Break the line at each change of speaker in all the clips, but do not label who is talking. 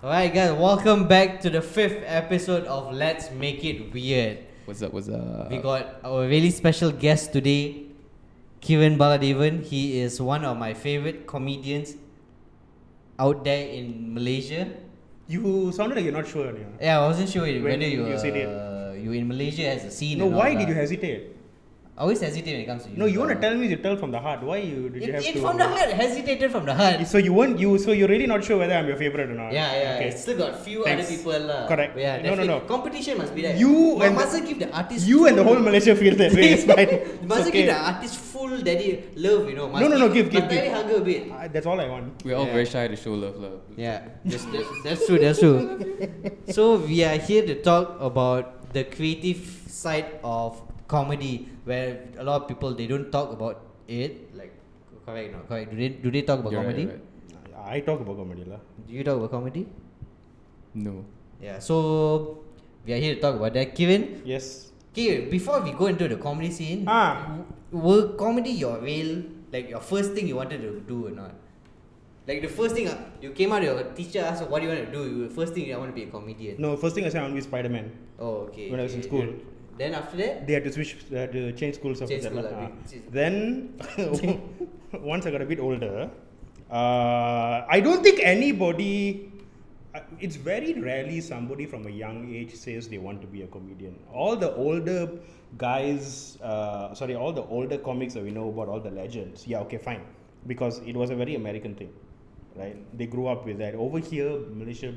Alright guys, welcome back to the 5th episode of Let's Make It Weird.
What's up?
We got our really special guest today, Keren Bala Devan. He is one of my favorite comedians out there in Malaysia.
You sounded like you're not sure.
Yeah, I wasn't sure whether
you said it.
you in Malaysia as a scene.
No,
or
why
not,
did you hesitate?
I always hesitate when it comes to you.
No, you want to tell me you tell from the heart. Why did you have
It
to?
from the heart, hesitated from the heart.
So you're really not sure whether I'm your favorite or not.
Yeah.
Okay.
Still got few
Thanks.
other people
Correct.
Yeah,
No.
definitely. Competition must be there.
You and
mustn't give the artist.
You and the whole Malaysia feel that way. It's fine.
You mustn't give the artist full daddy love, you know.
No, give.
Daddy hug a bit.
That's all I want.
We're all very shy to show love.
Yeah, that's true. So we are here to talk about the creative side of comedy, where a lot of people they don't talk about it. Like, correct? Do they talk about comedy?
Right.
I talk about comedy, lah.
Do you talk about comedy?
No.
Yeah. So we are here to talk about that. Keren,
Yes.
okay, before we go into the comedy scene, were comedy your real, like your first thing you wanted to do or not? Like the first thing you came out, your teacher asked you, what do you want to do? First thing, I want to be a comedian.
No, first thing I said I want to be Spider-Man.
Oh, okay.
When I was in school.
Then after that?
They had to change schools after
Change
that.
school,
Then, once I got a bit older, I don't think anybody. It's very rarely somebody from a young age says they want to be a comedian. All the older guys, all the older comics that we know about, all the legends. Yeah, okay, fine, because it was a very American thing, right? They grew up with that. Over here, Malaysia,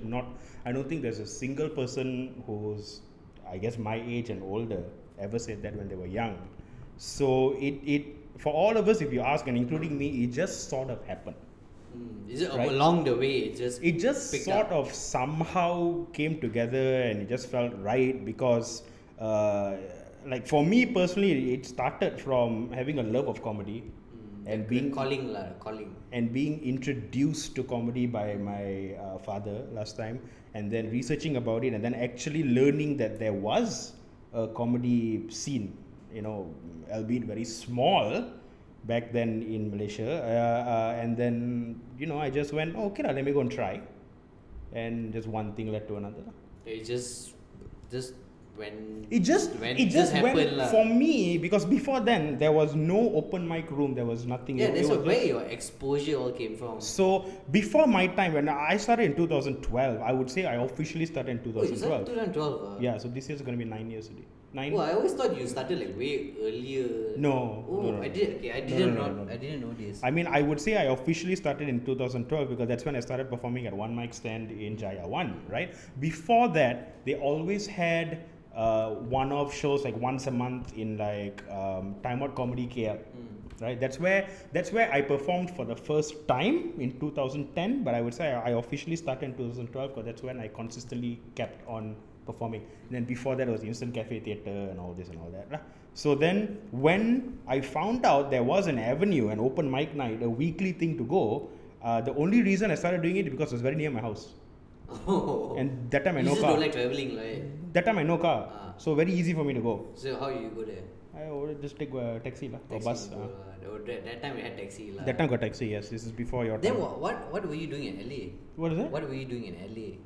I don't think there's a single person who's, I guess, my age and older ever said that when they were young. So it for all of us, if you ask, and including me, it just sort of happened.
Is it
right?
along the way? It just
sort of somehow came together, and it just felt right because, like for me personally, it started from having a love of comedy. And being
calling.
And being introduced to comedy by my father last time, and then researching about it, and then actually learning that there was a comedy scene, albeit very small back then in Malaysia, and then I just went, okay, let me go and try, and just one thing led to another.
It just
went for me, because before then there was no open mic room, there was nothing.
Yeah, that's where your exposure all came from.
So before my time, when I started in 2012, I would say I officially started in 2012.
Oh, you started 2012?
Yeah, so this year is going to be 9 years today. 9.
Oh, I always thought you started like way earlier.
No.
Oh, no. I did. Okay, I didn't know this.
I mean, I would say I officially started in 2012 because that's when I started performing at One Mic Stand in Jaya 1, right? Before that, they always had one-off shows like once a month in like Time Out Comedy KL, right? That's where I performed for the first time in 2010, but I would say I officially started in 2012 because that's when I consistently kept on performing. And then before that was Instant Cafe Theatre and all this and all that. So then when I found out there was an avenue, an open mic night, a weekly thing to go, the only reason I started doing it because it was very near my house.
Oh.
And that time I
you
no
just
car.
don't like traveling, right?
That time I no car, so very easy for me to go.
So how you go there?
I would just take a taxi or bus.
That time we had taxi lah.
That time got taxi, yes. This is before your
then
time.
What were you doing in LA?
What is that?
What were you doing in LA?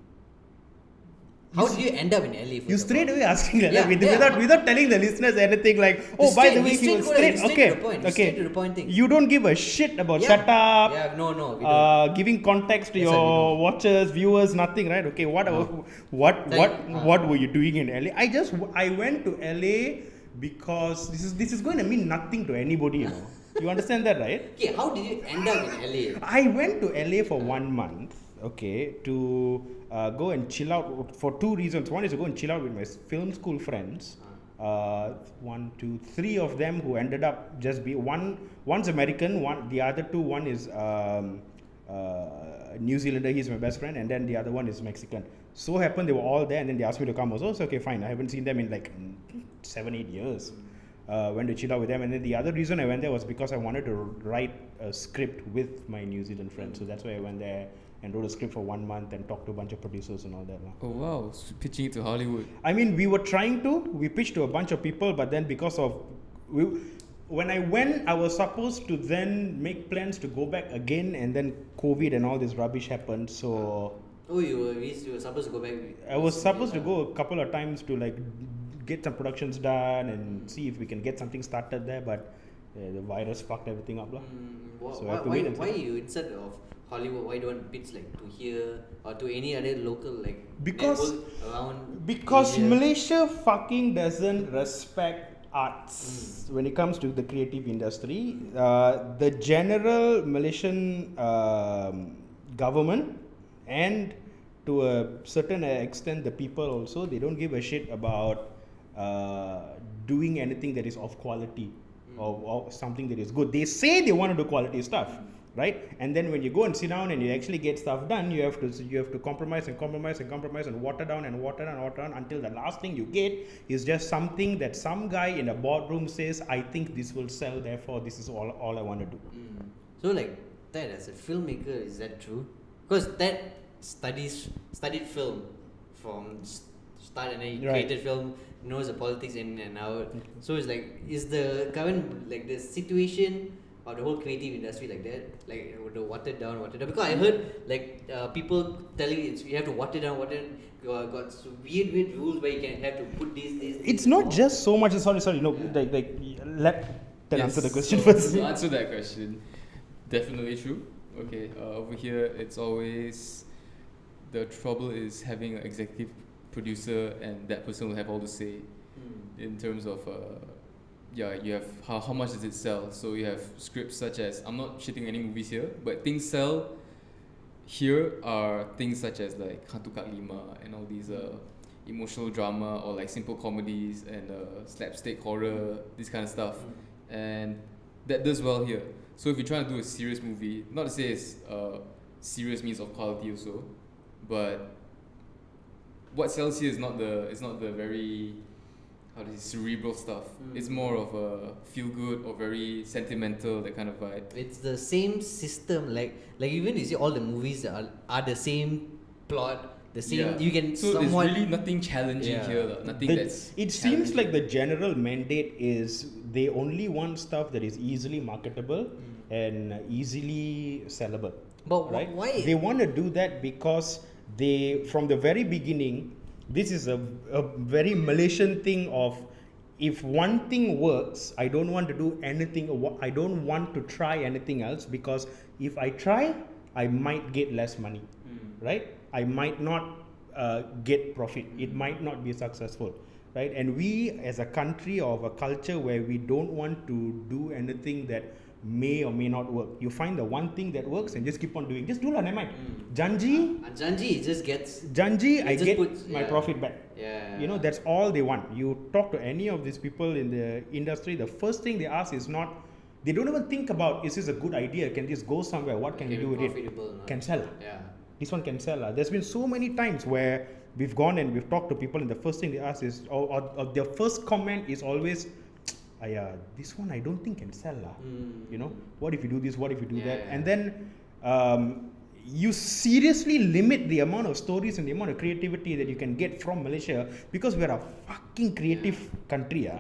How did you end up in LA?
You straight away asking that,
Yeah,
without telling the listeners anything like, by the way, he was straight.
Straight to the point thing.
You don't give a shit about setup.
Yeah, no, we don't.
Giving context to your watchers, viewers, nothing, right? Okay, what were you doing in LA? I went to LA because this is going to mean nothing to anybody, You understand that, right?
Okay, how did you end up in LA?
I went to LA for 1 month, to go and chill out for two reasons. One is to go and chill out with my film school friends. 1, 2, 3 of them who ended up just be one's American, the other two, one is New Zealander, he's my best friend, and then the other one is Mexican. So happened they were all there, and then they asked me to come also. So okay, fine. I haven't seen them in like 7-8 years. Went to chill out with them, and then the other reason I went there was because I wanted to write a script with my New Zealand friends. So that's why I went there and wrote a script for 1 month and talked to a bunch of producers and all that.
Oh wow, pitching it to Hollywood.
I mean, we pitched to a bunch of people, but then because of when I went, I was supposed to then make plans to go back again, and then COVID and all this rubbish happened. So
Oh, you were supposed to go back.
I was supposed to go a couple of times to like get some productions done and see if we can get something started there, but the virus fucked everything up. So I have to wait and see.
Why you instead of Hollywood, why don't pitch like to here or to any other local like
Because
network around Asia?
Malaysia fucking doesn't respect arts when it comes to the creative industry. The general Malaysian government and to a certain extent the people also, they don't give a shit about doing anything that is of quality or something that is good. They say they want to do quality stuff, right? And then when you go and sit down and you actually get stuff done, you have to compromise and water down until the last thing you get is just something that some guy in a boardroom says, I think this will sell, therefore this is all I want to do.
So like that, as a filmmaker, is that true? Because that studied film from start, and then he created film, knows the politics in and out. So it's like, is the current like the situation of the whole creative industry like that, like the watered down? Because I heard like people telling you have to water down. Got some weird rules where you can have to put this.
It's not just so much. Sorry. No, let answer the question
so
first.
To answer that question, definitely true. Okay, over here it's always the trouble is having an executive producer, and that person will have all the say in terms of you have how much does it sell. So you have scripts such as, I'm not shitting any movies here, but things sell here are things such as like Hantu Kak Lima and all these emotional drama or like simple comedies and slapstick horror, this kind of stuff, and that does well here. So if you're trying to do a serious movie, not to say it's serious means of quality also, but what sells here is not the very cerebral stuff. It's more of a feel good or very sentimental, that kind of vibe.
It's the same system, like even you see all the movies are the same plot, the same. You can
so
somewhat.
there's really nothing challenging here. Nothing that's.
It seems like the general mandate is they only want stuff that is easily marketable and easily sellable.
But
right?
why?
They want to do that because they, from the very beginning, this is a very Malaysian thing of, if one thing works, I don't want to do anything, I don't want to try anything else, because if I try, I might get less money, right? I might not get profit. It might not be successful, right? And we as a country or a culture where we don't want to do anything that may or may not work. You find the one thing that works and just keep on doing. Just do lah, never mind.
Janji just gets.
Janji, I
just
get
puts,
my profit back.
Yeah.
You know, that's all they want. You talk to any of these people in the industry, the first thing they ask is not, they don't even think about, is this a good idea? Can this go somewhere? What can we do with it? Can sell.
Yeah.
This one can sell. There's been so many times where we've gone and we've talked to people, and the first thing they ask is, or their first comment is always, this one I don't think can sell. You know, what if you do this? What if you do that? And then you seriously limit the amount of stories and the amount of creativity that you can get from Malaysia, because we're a fucking creative country.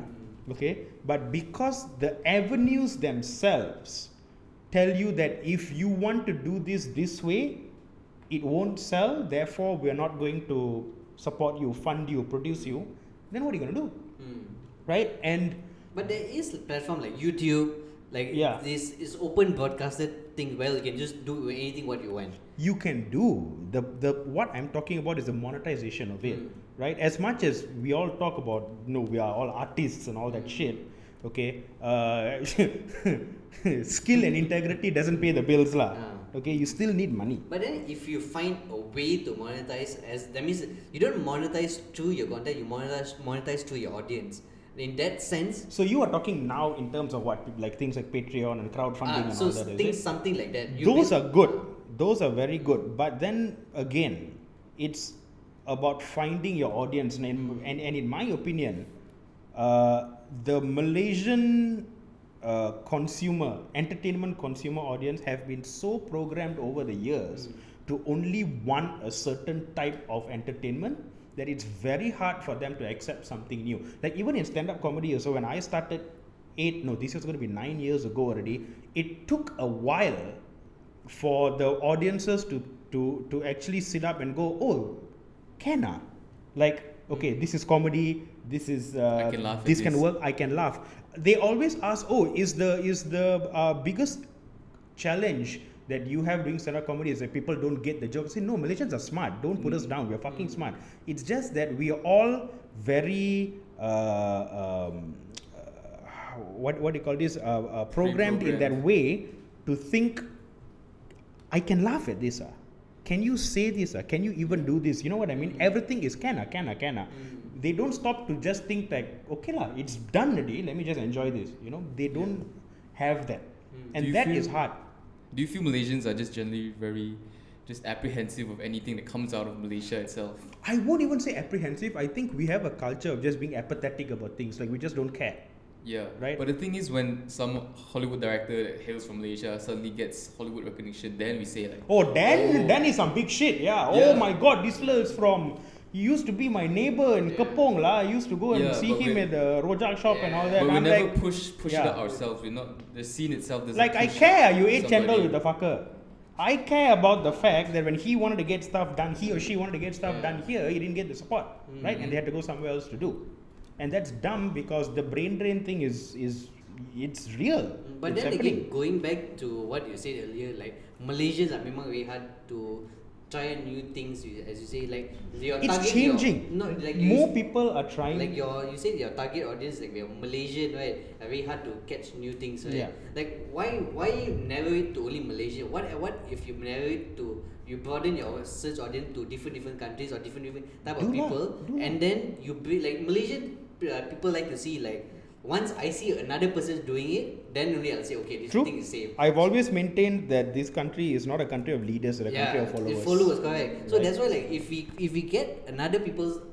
Okay? But because the avenues themselves tell you that if you want to do this way, it won't sell, therefore we're not going to support you, fund you, produce you, then what are you going to do? Right?
But there is a platform like YouTube, like this is open broadcasted thing where you can just do anything what you want.
You can do. The what I'm talking about is the monetization of it, right? As much as we all talk about, we are all artists and all that shit, okay? Skill and integrity doesn't pay the bills lah. Okay, you still need money.
But then if you find a way to monetize, that means you don't monetize through your content, you monetize through your audience. In that sense.
So you are talking now in terms of what, like things like Patreon and crowdfunding and all that.
So something like that.
Those are good. Those are very good. But then again, it's about finding your audience. And in my opinion, the Malaysian entertainment consumer audience have been so programmed over the years to only want a certain type of entertainment that it's very hard for them to accept something new. Like even in stand-up comedy also, when I started this is going to be 9 years ago already, it took a while for the audiences to to actually sit up and go, oh, can I? Like, okay, this is comedy. This is
I can laugh at
this can
this.
work. I can laugh. They always ask, oh, is the biggest challenge that you have doing stand-up comedy is that people don't get the joke. Say, no, Malaysians are smart. Don't put us down. We're fucking smart. It's just that we are all very what do you call this? Programmed in that way to think, I can laugh at this. Can you say this? Can you even do this? You know what I mean? Everything is can. They don't stop to just think like, okay lah, it's done already. Let me just enjoy this. You know, they don't have that, and that is hard.
Do you feel Malaysians are just generally very just apprehensive of anything that comes out of Malaysia itself?
I won't even say apprehensive. I think we have a culture of just being apathetic about things. Like we just don't care.
Yeah,
right.
But the thing is, when some Hollywood director that hails from Malaysia suddenly gets Hollywood recognition, then we say like,
oh, Dan is some big shit. Yeah. Oh my God, this fella is from. He used to be my neighbor in Kepong lah. I used to go and see him at the rojak shop and all that.
But we
I'm
never
like,
push it out ourselves. We're not, the scene itself doesn't
like I
push
care. You ate
somebody.
chendol with the fucker. I care about the fact that when he wanted to get stuff done, he or she wanted to get stuff done here, he didn't get the support, right? And they had to go somewhere else to do. And that's dumb because the brain drain thing is it's real.
But
it's
then
happening.
again, going back to what you said earlier, like Malaysians are memang very hard to try new things. As you say, like your
it's
target,
changing.
Like
more people are trying.
Like you said your target audience, like we are Malaysian, right? Are very hard to catch new things, right?
Yeah.
Like why narrow it to only Malaysia? What if you narrow it to, you broaden your search audience to different countries or different type of people, and then you bring like Malaysian people like to see like, once I see another person doing it, then only I'll say, okay, this thing is safe.
I've always maintained that this country is not a country of leaders, but a country of followers.
Followers, correct. So that's why, like, if we get another people's,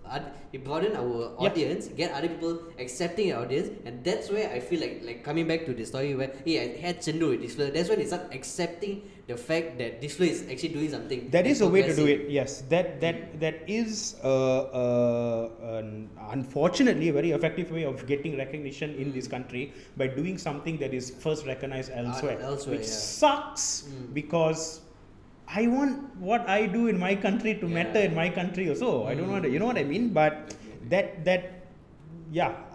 we broaden our audience, get other people accepting our audience, and that's where I feel like coming back to the story where, hey, I had Chendu with this fella. That's when they start accepting the fact that this fella is actually doing something.
That is a way to do it. Yes, that is an unfortunately a very effective way of getting recognition in this country by doing something that is first recognized elsewhere, which sucks because I want what I do in my country to matter in my country also. I don't want to, you know what I mean? But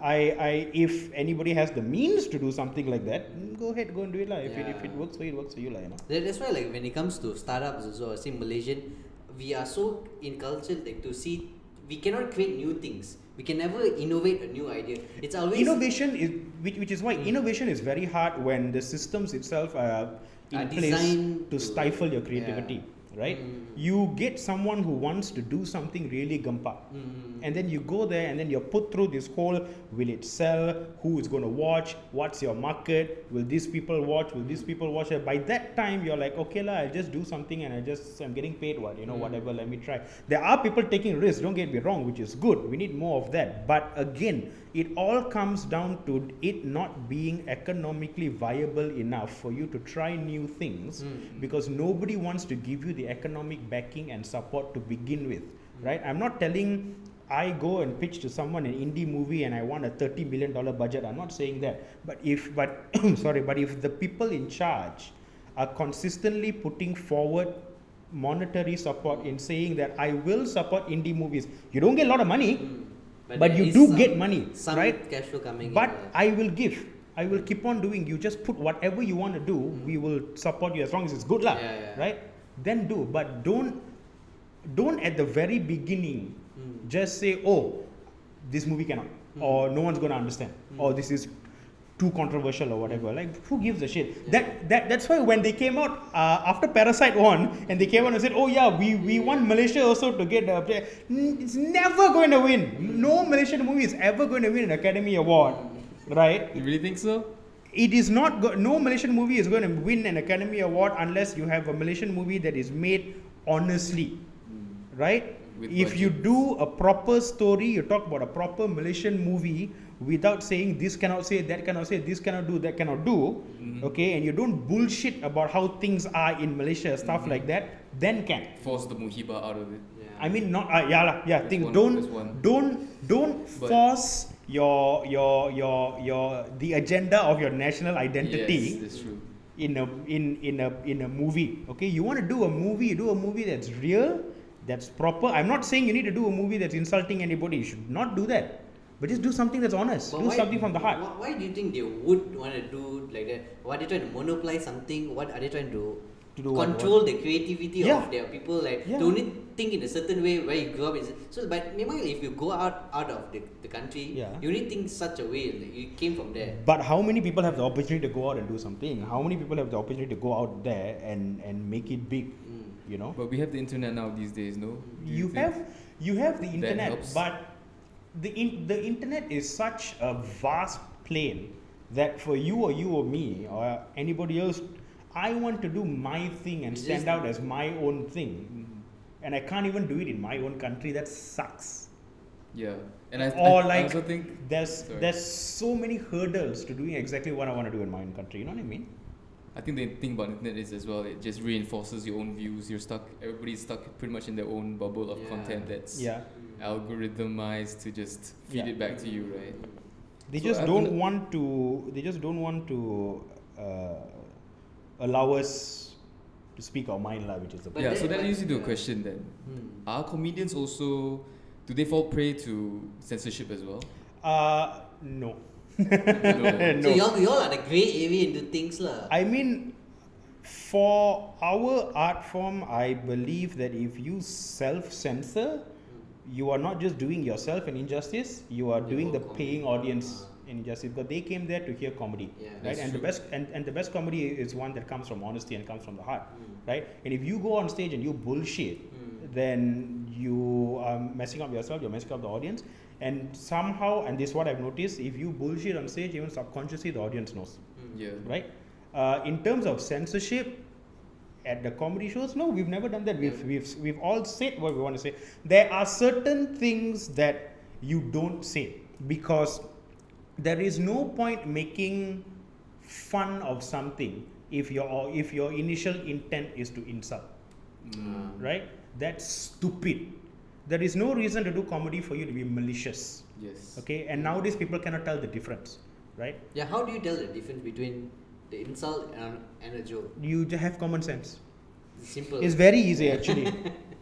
I if anybody has the means to do something like that, go ahead, go and do it lah. If it works for you, it works for you lah. You know.
That's why, like, when it comes to startups also, I say Malaysian, we are so in culture like to see we cannot create new things. We can never innovate a new idea. It's always
innovation is which is why innovation is very hard when the systems itself are in place to stifle your creativity. Right? You get someone who wants to do something really gampa, and then you go there and then you're put through this whole, will it sell, who is going to watch, what's your market, will these people watch, by that time you're like, okay lah, I'll just do something and I'm getting paid whatever, let me try. There are people taking risks, don't get me wrong, which is good, we need more of that, but again, it all comes down to it not being economically viable enough for you to try new things, because nobody wants to give you the economic backing and support to begin with, right? I'm not telling I go and pitch to someone an indie movie and I want a $30 million budget. I'm not saying that. But if the people in charge are consistently putting forward monetary support in saying that I will support indie movies, you don't get a lot of money, but you do get money, right?
Cash flow coming
but
in,
I will give. I will keep on doing. You just put whatever you want to do. We will support you as long as it's good lah, right? Then do. But don't at the very beginning just say, oh, this movie cannot, or no one's going to understand, or this is too controversial or whatever. Like, who gives a shit? That's why when they came out after Parasite won, and they came out and said, oh yeah, we want Malaysia also to get it's never going to win. No Malaysian movie is ever going to win an Academy Award, right?
You really think so?
It is not no Malaysian movie is going to win an Academy Award unless you have a Malaysian movie that is made honestly, right? If you do a proper story, you talk about a proper Malaysian movie without saying this cannot say, that cannot say, this cannot do, that cannot do, okay, and you don't bullshit about how things are in Malaysia, stuff like that, then can
force the muhibah out of it.
I mean, not don't force your the agenda of your national identity.
Yes, that's true.
in a movie. Okay, you want to do a movie that's real, that's proper. I'm not saying you need to do a movie that's insulting anybody. You should not do that. But just do something that's honest.
But
do something from the heart.
Why do you think they would want to do like that? Why are they trying to monopolize something? What are they trying to
do
control the creativity
Yeah.
of their people? Like
Yeah.
they only think in a certain way where you grew up. So, but maybe if you go out of the country,
Yeah.
you only think such a way. Like you came from there.
But how many people have the opportunity to go out and do something? How many people have the opportunity to go out there and make it big? You know.
But we have the internet now these days, no? Do
You
think
have the
that
internet,
helps?
but the internet is such a vast plane that for you or me or anybody else, I want to do my thing and
It's
stand
just-
out as my own thing, and I can't even do it in my own country. That sucks.
Yeah, and I
I
also think
there's so many hurdles to doing exactly what I want to do in my own country. You know what I mean?
I think the thing about internet is as well, it just reinforces your own views. Everybody's stuck pretty much in their own bubble of
Yeah.
content that's
Yeah.
algorithmized to just feed
Yeah.
it back to you, right?
They
So
just
I
don't
wouldn't-
want to. They just don't want to allow us to speak our mind, lah, which is the
But
yeah,
then-
so that
but-
leads you to a
yeah.
question then.
Hmm.
Are comedians also, do they fall prey to censorship as well?
No.
No.
So y'all are the grey area into things lah.
I mean, for our art form, I believe that if you self-censor, you are not just doing yourself an injustice, you are
The
doing the
whole
paying
community.
audience an injustice, because they came there to hear comedy,
Yeah.
right?
That's
And
true.
the best comedy is one that comes from honesty and comes from the heart,
Mm.
right? And if you go on stage and you bullshit, then you are messing up yourself, you're messing up the audience. And somehow, and this is what I've noticed, if you bullshit on stage, even subconsciously the audience knows,
Yeah.
right? In terms of censorship at the comedy shows, no, we've never done that. We've all said what we want to say. There are certain things that you don't say because there is no point making fun of something if your initial intent is to insult, right? That's stupid. There is no reason to do comedy for you to be malicious,
Yes.
okay? And nowadays people cannot tell the difference, right?
Yeah, how do you tell the difference between the insult and a joke?
You just have common sense.
It's simple.
It's very easy actually.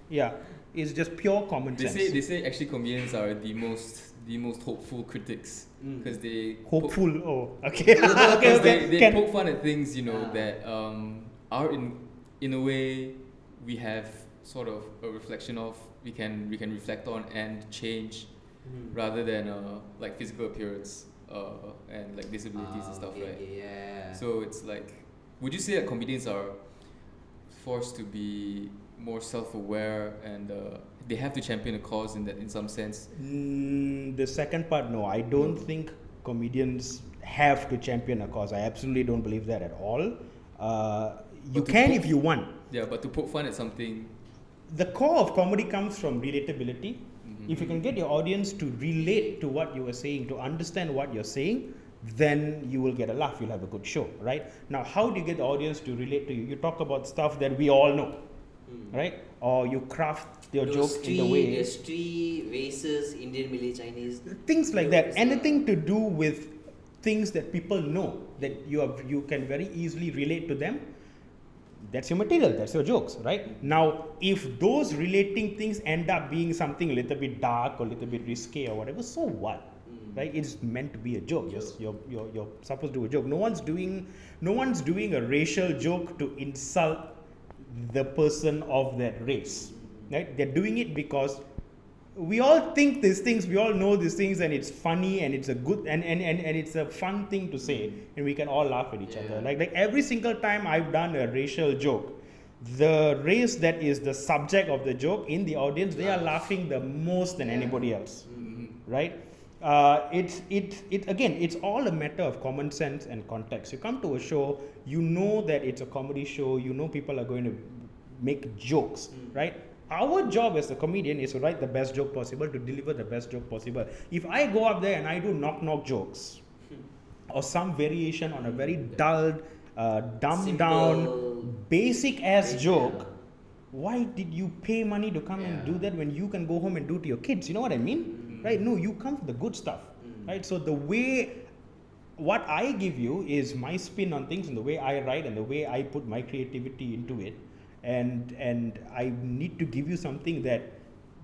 Yeah, it's just pure common
They
sense.
say actually comedians are the most hopeful critics because they
Hopeful. Oh, okay.
Because
okay.
they
Can-
poke fun at things, you know,
Ah.
that are in a way we have sort of a reflection of, we can reflect on and change rather than like physical appearance and like disabilities and stuff,
okay,
right?
okay, yeah.
So it's like, would you say that comedians are forced to be more self-aware and they have to champion a cause in some sense?
The second part, no. I don't think comedians have to champion a cause. I absolutely don't believe that at all. You
But to
can
poke-
if you want.
Yeah, but to poke fun at something.
The core of comedy comes from relatability.
Mhm.
If you can get your audience to relate to what you are saying, to understand what you're saying, then you will get a laugh, you'll have a good show, right? Now, how do you get the audience to relate to you? You talk about stuff that we all know, right? Or you craft your joke in the way.
There's three races, Indian, Malay, Chinese.
Things like that.
jokes,
Anything to do with things that people know, that you can very easily relate to them. That's your material, that's your jokes, right? Now, if those relating things end up being something a little bit dark or a little bit risque or whatever, so what? Right? It's meant to be a joke. You're supposed to do a joke. No one's doing a racial joke to insult the person of that race. Right? They're doing it because we all think these things, we all know these things, and it's funny and it's a good and it's a fun thing to say, and we can all laugh at each other. Like every single time I've done a racial joke, the race that is the subject of the joke in the audience, they are laughing the most than anybody else. Right? It's all a matter of common sense and context. You come to a show, you know that it's a comedy show, you know people are going to make jokes, right? Our job as a comedian is to write the best joke possible, to deliver the best joke possible. If I go up there and I do knock jokes or some variation on a very dull, dumbed down,
Simple.
basic ass
Yeah.
joke, why did you pay money to come and do that when you can go home and do it to your kids? You know what I mean? Right? No, you come for the good stuff. Right? So the way what I give you is my spin on things and the way I write and the way I put my creativity into it. And I need to give you something that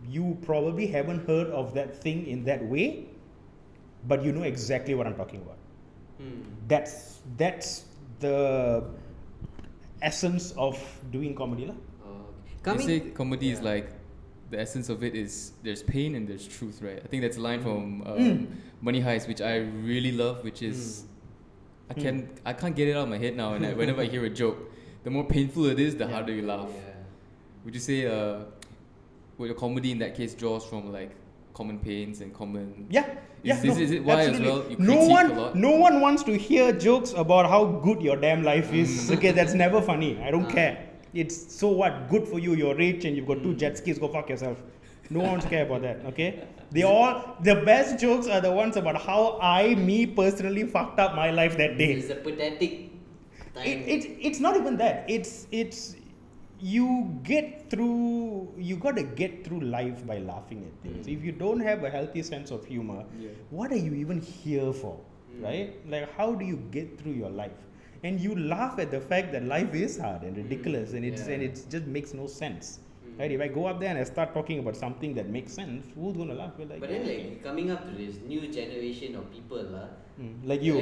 you probably haven't heard of that thing in that way, but you know exactly what I'm talking about. That's the essence of doing comedy lah.
They say comedy is like, the essence of it is there's pain and there's truth, right? I think that's a line from Money Heist, which I really love, which is I can't get it out of my head now, and whenever I hear a joke, the more painful it is, the harder you laugh. Would you say well, your comedy in that case draws from like common pains and common... Is it why
absolutely.
as well you critique a lot?
No one wants to hear jokes about how good your damn life is. Okay, that's never funny. I don't care. It's so what? Good for you. You're rich and you've got 2 jet skis. Go fuck yourself. No one's care about that. Okay. The best jokes are the ones about how me personally fucked up my life that day.
It's a pathetic time.
It's not even that. It's you gotta get through life by laughing at things. If you don't have a healthy sense of humor, what are you even here for? Right? Like, how do you get through your life? And you laugh at the fact that life is hard and ridiculous, and it just makes no sense. Right? If I go up there and I start talking about something that makes sense, who's gonna laugh? Like,
but then, like, coming up to this new generation of people,
like you.
No.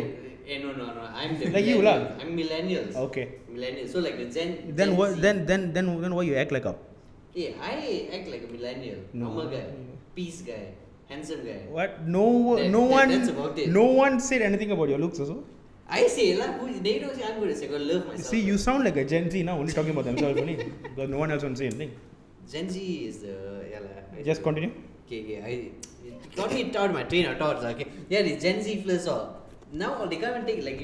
I'm the
like
millennials.
you, lah.
I'm millennials.
Okay.
Millennials. So like the
Then
Gen
what?
Z.
Then why you act like a?
Yeah, I act like a millennial.
No.
Normal guy, peace guy, handsome guy.
What?
That's about it.
No one said anything about your looks, also.
I say they don't say I'm going to say, I'm going to love myself.
See, you sound like a Gen Z now, only talking about themselves only, because no one else wants to say anything.
Gen Z is the
Just continue.
Okay. It got me out my train of thoughts. Okay, yeah, the Gen Z plus all. Now they can't even take like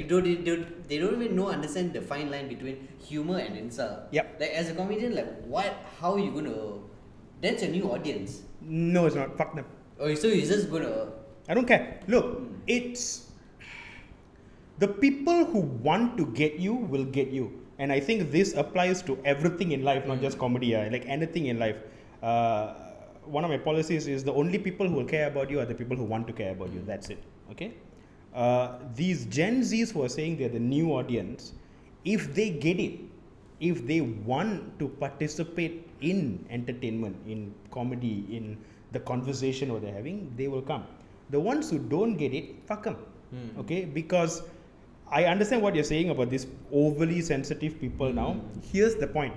they don't even understand the fine line between humor and insult.
Yep.
Like as a comedian, like how are you gonna? That's a new audience.
No, it's not. Fuck them.
Oh, so you're just gonna?
I don't care. Look, it's the people who want to get you will get you, and I think this applies to everything in life, not just comedy. Like anything in life. One of my policies is the only people who will care about you are the people who want to care about you. That's it. Okay. These Gen Zs who are saying they're the new audience, if they get it, if they want to participate in entertainment, in comedy, in the conversation what they're having, they will come. The ones who don't get it, fuck them. Okay, because I understand what you're saying about these overly sensitive people now. Here's the point.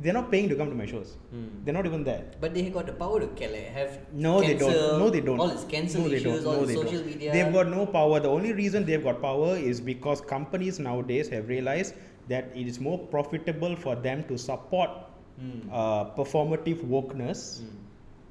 They're not paying to come to my shows. They're not even there.
But they got the power to have
they don't. No, they don't.
All this cancel issues, all the social media.
They've got no power. The only reason they've got power is because companies nowadays have realized that it is more profitable for them to support performative wokeness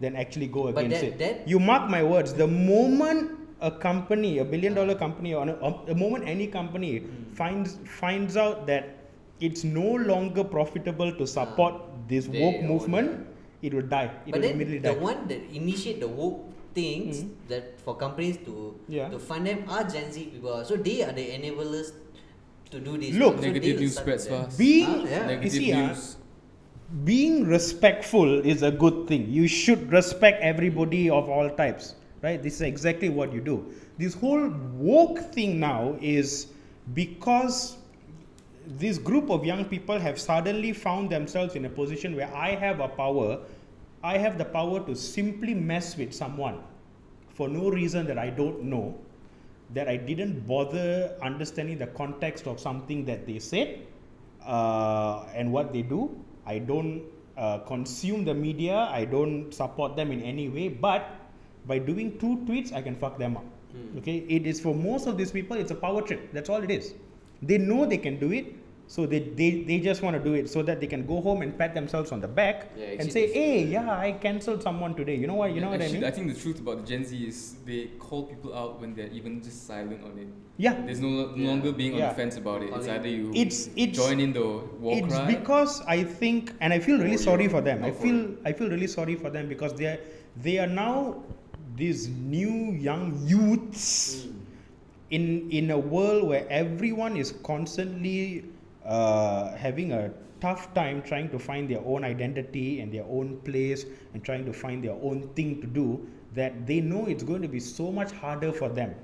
than actually go against it. You mark my words. The moment a company, $1 billion company, or the moment any company finds out that it's no longer profitable to support this woke movement, it will die. It will immediately die.
The one that initiate the woke things that for companies to fund them are Gen Z people. So they are the enablers to do this.
Look,
negative news spreads fast.
Being respectful is a good thing. You should respect everybody of all types, right? This is exactly what you do. This whole woke thing now is because this group of young people have suddenly found themselves in a position where I have the power to simply mess with someone for no reason that I don't know, that I didn't bother understanding the context of something that they said and what they do. I don't consume the media, I don't support them in any way, but by doing 2 tweets, I can fuck them up. Okay, it is for most of these people, it's a power trip. That's all it is. They know they can do it, so they just want to do it so that they can go home and pat themselves on the back and say, hey, I cancelled someone today. You know what? What I mean?
I think the truth about the Gen Z is they call people out when they're even just silent on it.
Yeah.
There's no longer being on the fence about it. It's either you join in the war cry.
It's because I think, and I feel really sorry for them. I feel really sorry for them because they are now these new young youths in a world where everyone is constantly having a tough time trying to find their own identity and their own place and trying to find their own thing to do, that they know it's going to be so much harder for them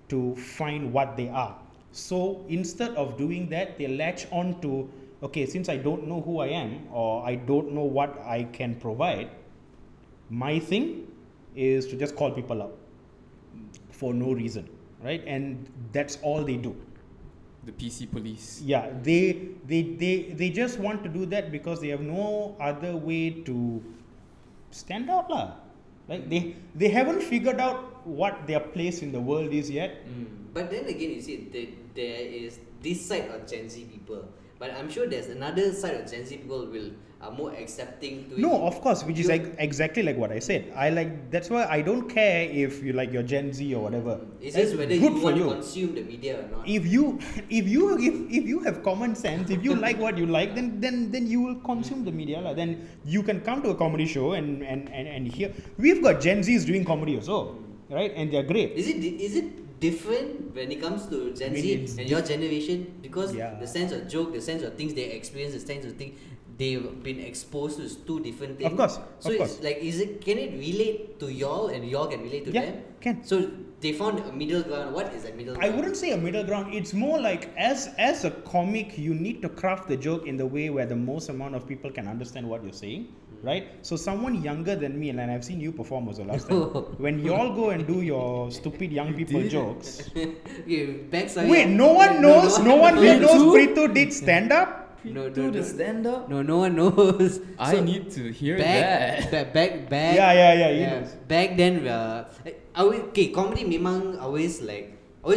to find what they are. So instead of doing that, they latch on to, okay, since I don't know who I am or I don't know what I can provide, my thing is to just call people out for no reason, right? And that's all they do.
The PC police.
Yeah, they just want to do that because they have no other way to stand out lah. Like they haven't figured out what their place in the world is yet.
But then again, you see, there is this side of Gen Z people, but I'm sure there's another side of Gen Z people will are more accepting to
No,
it.
of course, which is exactly like what I said. That's why I don't care if you like your Gen Z or whatever.
It's
That's
just whether
good
you
for
want to consume the media or not.
If you have common sense, if you like what you like, then you will consume the media lah. Then you can come to a comedy show and hear. We've got Gen Zs doing comedy also, right? And they're great.
Is it different when it comes to Gen Z and your generation? Because the sense of joke, the sense of things they experience, the sense of things they've been exposed to is two different things.
Of course.
So it's like, can it relate to y'all and y'all can relate to them?
Yeah, can.
So they found a middle ground. What is that middle ground?
I wouldn't say a middle ground. It's more like as a comic, you need to craft the joke in the way where the most amount of people can understand what you're saying, right? So someone younger than me, and I've seen you perform also last time. When you all go and do your stupid young people jokes. Wait, no one knows Prithu did stand up?
No,
the stand up?
No one knows.
I need to hear that.
Back.
Yeah, he knows.
Back then, comedy memang always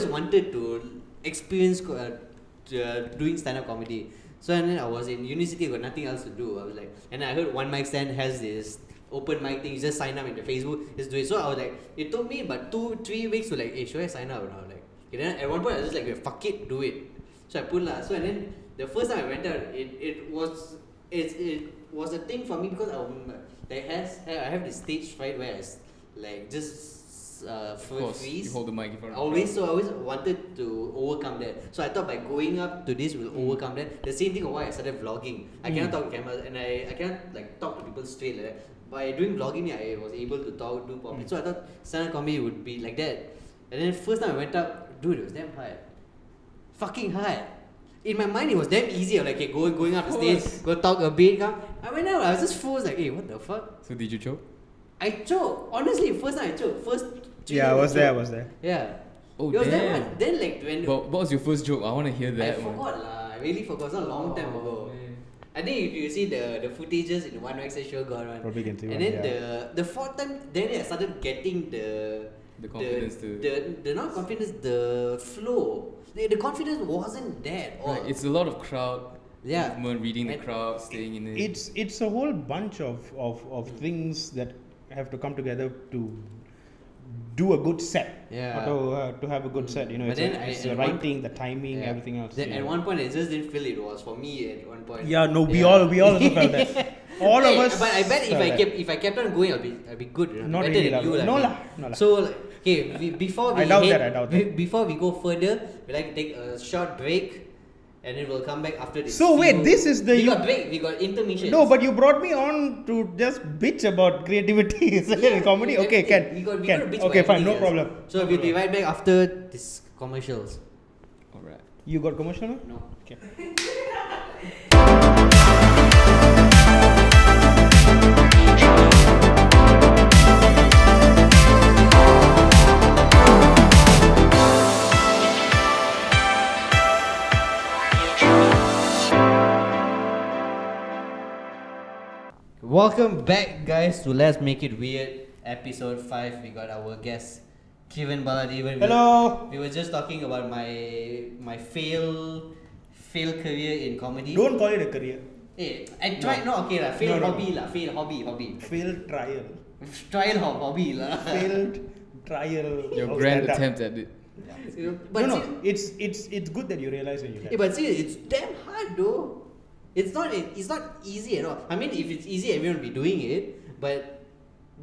wanted to experience doing stand-up comedy. So and then I was in university, got nothing else to do. I was like, and I heard One Mic Stand has this open mic thing. You just sign up into Facebook, just do it. So I was like, it took me about 2-3 weeks to like, hey, should I sign up? And I was like, okay, then at one point I was just like, fuck it, do it. So I put lah. So and then the first time I went out, it was a thing for me because I have this stage fright where I just freeze.
You hold the mic in front of
I always wanted to overcome that. So I thought by going up to this will overcome that. The same thing of why I started vlogging. I cannot talk to cameras and I cannot like talk to people straight like that. By doing vlogging, I was able to do properly. So I thought stand-up comedy would be like that. And then first time I went up, dude, it was damn hard. Fucking hard. In my mind, it was damn easy. I'm like, okay, going up the stage, go talk a bit. I went out, I was just froze, like, hey, what the fuck?
So did you choke?
I choked. Honestly, first time I choked.
I was there.
Yeah.
Oh,
it was
damn.
that. Then like when.
What was your first joke? I want to hear that.
I forgot lah. I really forgot. It was a long time ago.
Man.
I think if you see the footages in One Mic show got one.
Probably can see
and
one,
then the fourth time, then I started getting the
confidence
the not confidence, the flow. The confidence wasn't there.
Right, it's a lot of crowd movement, reading the
And
crowd, staying in it.
It's a whole bunch of things that have to come together to do a good set.
Yeah.
Or to have a good set. You know,
But
it's the writing, the timing, everything else.
Then at one point, I just didn't feel it was for me. At one point.
Yeah, no, we all also felt that. All of us.
But I bet
felt that.
if I kept on going, I'll be good. You know?
Not
Better
really,
than you,
no lah.
So like, okay, before we
I doubt that.
Before we go further, we like to take a short break, and then we'll come back after this.
So wait, this is the
we got break. We got intermission.
No, but you brought me on to just bitch about creativity in comedy. Okay,
we got bitch
okay,
about
fine, no
everything
problem.
else. So we'll be right back after this commercials.
Alright.
You got commercial now?
No.
Okay.
Welcome back, guys, to Let's Make It Weird, episode 5. We got our guest, Keren Bala Devan.
Hello.
We were just talking about my fail career in comedy.
Don't call it a career.
Hey, I tried. No, okay lah. Fail hobby lah. Fail hobby.
Failed trial.
Trial hobby lah.
Failed trial.
Your
of
grand
stand-up.
attempt at it.
But
No, it's good that you realize when you.
yeah, but see, it's damn hard though. It's not easy at all. I mean, if it's easy, everyone will be doing it. But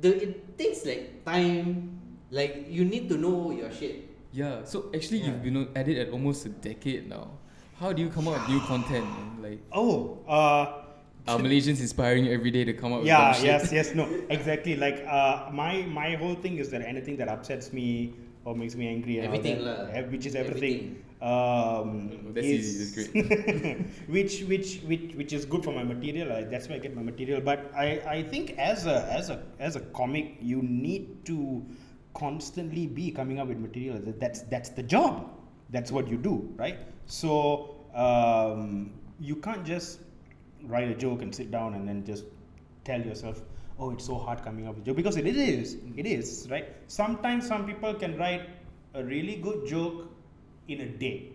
it takes like time. Like you need to know your shit.
Yeah, so actually you've been at it at almost a decade now. How do you come up with new content? Man? Like, are Malaysians inspiring you every day to come up with dumb shit?
yes, no, exactly. Like my whole thing is that anything that upsets me or makes me angry and
Everything
all that,
lah.
which is everything.
That's easy. That's great.
which is good for my material. That's why I get my material. But I think as a comic, you need to constantly be coming up with material. That's the job. That's what you do, right? So you can't just write a joke and sit down and then just tell yourself, oh, it's so hard coming up with a joke, because it is, right? Sometimes some people can write a really good joke in a day.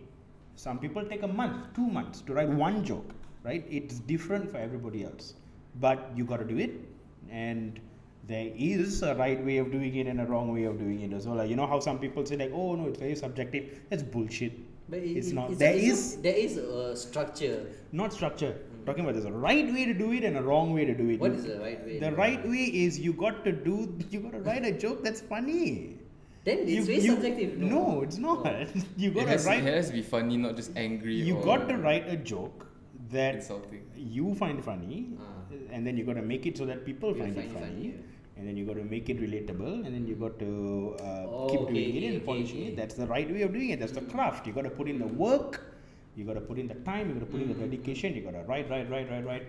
Some people take a month, 2 months to write one joke, right? It's different for everybody else, but you got to do it, and there is a right way of doing it and a wrong way of doing it as well. Like, you know how some people say like, oh no, it's very subjective. That's bullshit.
But
It's not.
There is a structure.
Not structure. Talking about there's a right way to do it and a wrong way to do it.
What is the right way?
The right way is you got to write a joke that's funny.
Then it's very subjective.
No, it's not. You got to
It has to be funny, not just angry.
You
or
got to write a joke that
insulting.
you find funny, and then you got to make it so that people find it funny.
Yeah.
And then you got to make it relatable, and then you got to keep
okay,
doing it and
okay,
polishing
okay.
it. That's the right way of doing it. That's the craft. You got to put in the work. You got to put in the time. You got to put in the dedication. You got to write,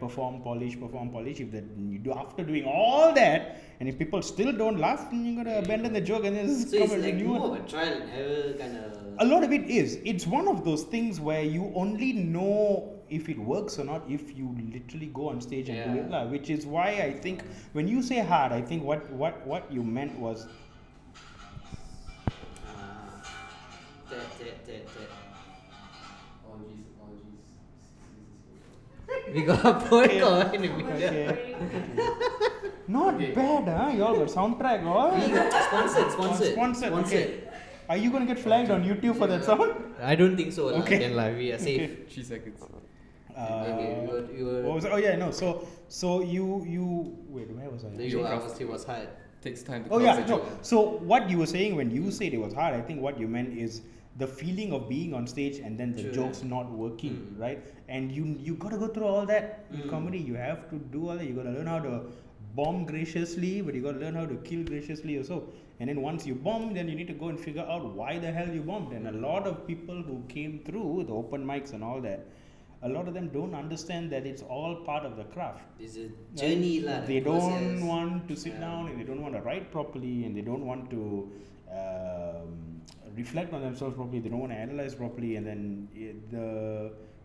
perform, polish. If that you do after doing all that, and if people still don't laugh, then you got to abandon the joke and just
So
come
it's
and
like
renew
more
it.
of a trial and error kind of.
A lot of it is. It's one of those things where you only know if it works or not if you literally go on stage and do it, lah. Which is why I think when you say hard, I think what you meant was.
We got a point in the middle.
Okay. Not bad, huh? You all got soundtrack, or?
We got sponsored.
Okay. Are you gonna get flagged on YouTube for that sound?
I don't think so.
Okay.
Again, we are safe.
Okay.
3 seconds.
Okay, you were.
What was it? Oh yeah, no. So you wait. Where was I?
It was hard.
Takes time to
Oh
craft
yeah,
a
no.
joke.
So what you were saying when you said it was hard, I think what you meant is the feeling of being on stage and then the
True.
jokes not working, right? And you got to go through all that in comedy. You have to do all that. You got to learn how to bomb graciously, but you got to learn how to kill graciously also. And then once you bomb, then you need to go and figure out why the hell you bombed. And a lot of people who came through the open mics and all that, a lot of them don't understand that it's all part of the craft.
It's a journey, lah.
They don't want to sit down, and they don't want to write properly, and they don't want to reflect on themselves properly. They don't want to analyze properly, and then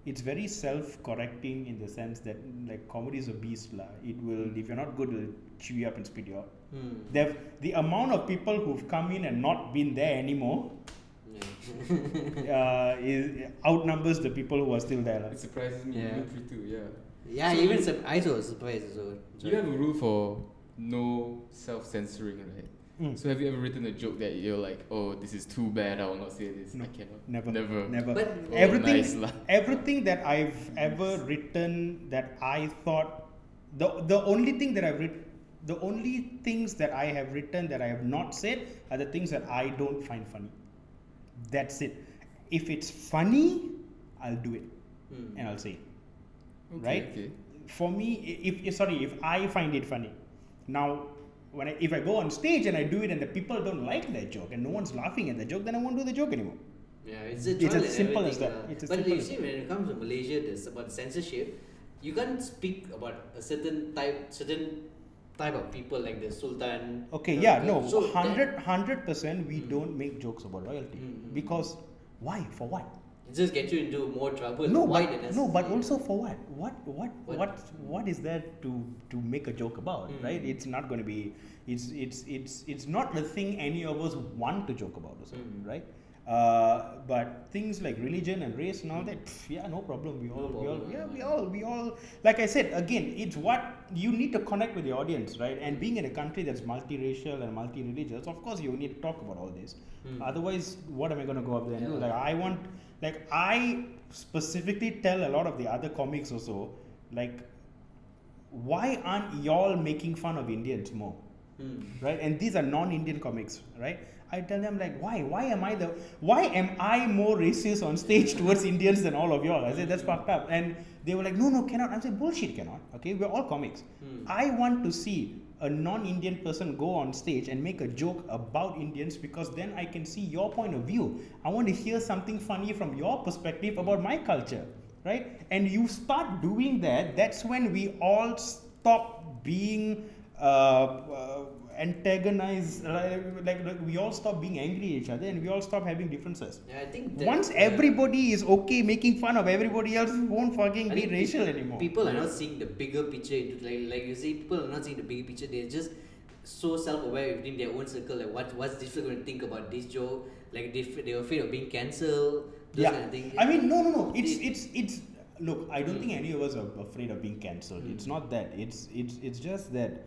it's very self-correcting in the sense that like comedy is a beast, lah. It will, if you're not good, it'll chew you up and spit you out. The amount of people who've come in and not been there anymore outnumbers the people who are still there, lah.
It surprises me.
Yeah.
Even Prithu, yeah.
Yeah,
So
even
you-
I was surprised. So
You have a rule for no self-censoring, right? So have you ever written a joke that you're like, oh, this is too bad, I will not say this.
No,
I cannot.
Never.
But-
Oh,
everything,
nice lah.
everything that I've ever written that I thought, the only thing that I've written, the only things that I have written that I have not said are the things that I don't find funny. That's it. If it's funny, I'll do it, and I'll say it.
Okay,
Right?
Okay.
For me, if I find it funny, now if I go on stage and I do it and the people don't like that joke and no one's laughing at the joke, then I won't do the joke anymore.
yeah, it's a
It's
trial
as
and
simple as
everything,
that.
lah.
It's as
But
simple
you
as
see, when it comes to Malaysia, there's about censorship. You can't speak about a certain type of people like the Sultan.
Okay, yeah, no,
So
100% we don't make jokes about royalty because why? For what?
it just gets you into more trouble.
No,
Why
but
the
but
necessity?
also for what? What is there to make a joke about? Right? It's not going to be. It's not the thing any of us want to joke about, also, right? But things like religion and race and all that, yeah, no problem. We all. Like I said again, it's what you need to connect with the audience, right? And being in a country that's multiracial and multi-religious, of course, you need to talk about all this. Otherwise, what am I going to go up there and do? Like I specifically tell a lot of the other comics also, like, why aren't y'all making fun of Indians more? Right? And these are non-Indian comics, right? I tell them like, why am I more racist on stage towards Indians than all of y'all? I said, that's fucked up. And they were like, no, cannot. I said, bullshit, cannot. Okay, we're all comics. I want to see a non-Indian person go on stage and make a joke about Indians, because then I can see your point of view. I want to hear something funny from your perspective about my culture, right? And you start doing that, that's when we all stop being antagonized, like we all stop being angry at each other, and we all stop having differences.
Yeah, I think
Once everybody is okay making fun of everybody else, won't fucking be racial anymore.
People are not seeing the bigger picture. Like you say, people are not seeing the bigger picture. They're just so self-aware within their own circle. Like what's this person going to think about this joke? Like they're afraid of being cancelled. Those kind of things.
I mean, no. It's. Look, I don't think any of us are afraid of being cancelled. It's not that. It's just that